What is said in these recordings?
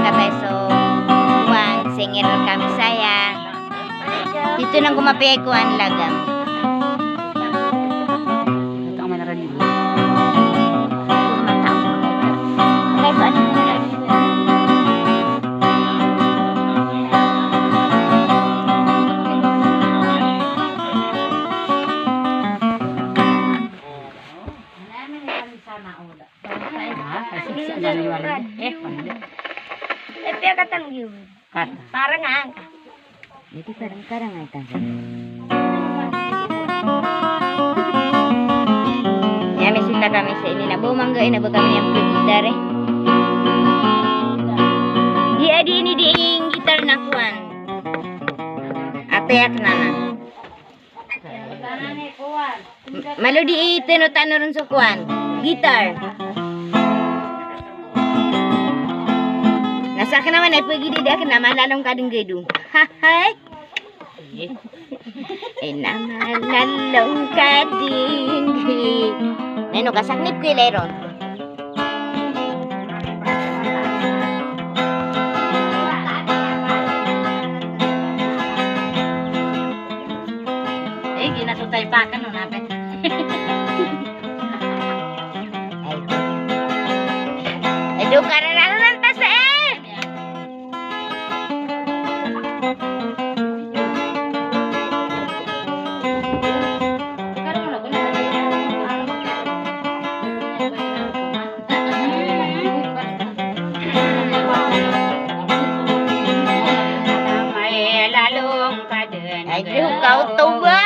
katay so kuan singir kami saya. Dito nang kumapiyay ko ang lagam. Ito ang manara dito. Okay, so ano na lang? Parang ang. Jadi parang-karang ay tayo. Ya, may sita kami sa ini na bumangga na ba kami yung gitar eh. Di adi ini di gitar na kuan. Ateak na na. Malu di itino-tano rin sa kuan. Gitar. Nasa ka naman ay pagi di akin naman lalong kading gado. Hahay. Ay naman lalong kading gado. Neno kasaknip ko ileron. Eh, ginatutay pa ka no natin. Ay do karananan tas eh. Ay, kau to ba?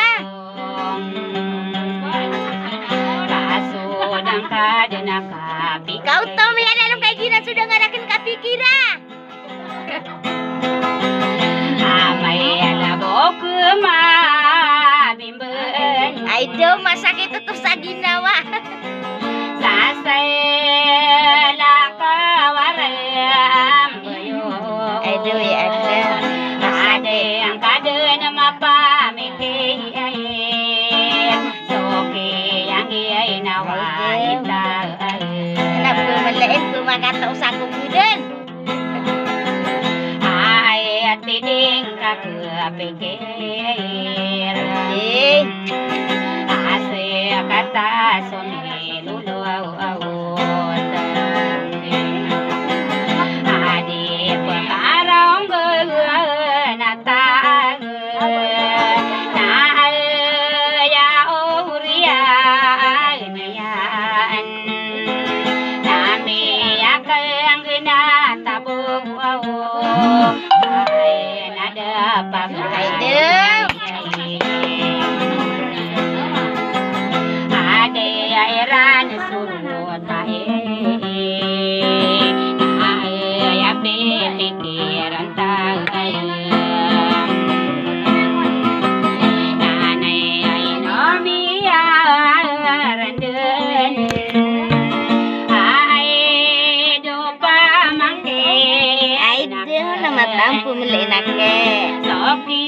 Kasudang ka din nakapi. Kau to may alam kay gina sudah ngarakin kapikira. Amay alabo kumabimben. Ay, do masakit ito sa ginawa. Sasay lakawaram buyo. Ay, do ya ada. Ade ang kada na mapamikay. Soki ang iyay nawaita. Anak ko malain ko makatao sa kubudan. Ay at tiding kakapikir. Eh, Ase kata sumiluluawawot. Adi pengarong genatang. Nahaya uriya inayan. Nami akang ginatabong ay nada pagay. Ade airan surut tahe. Ay abdi pikiran tahe. Nanay ay nomiyaran. Ay do pamangke. ay do na matampo muli na ke. Soki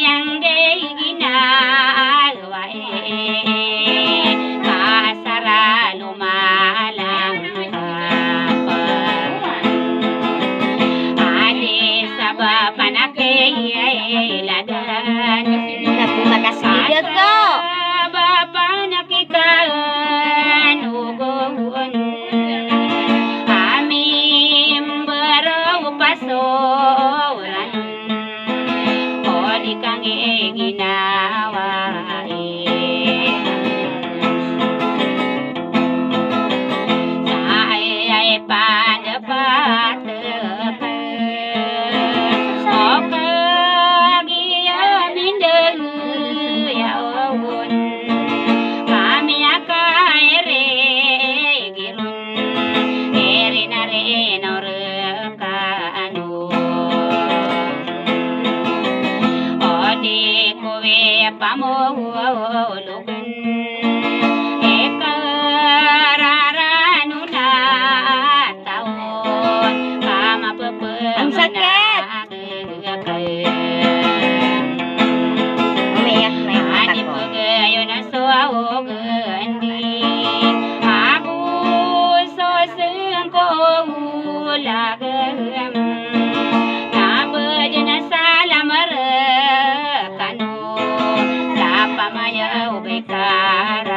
yang dey ginagawa kasara lumalang adi sa panakailadan Napumakasigya ko. Bapanakikan ugon amim baraw pasoran o di kang ginawa ay padapat o kagiyamin yaon kami akaire girun eri na rin orkano o di kuwe pamulugan ekararano na taon Rikara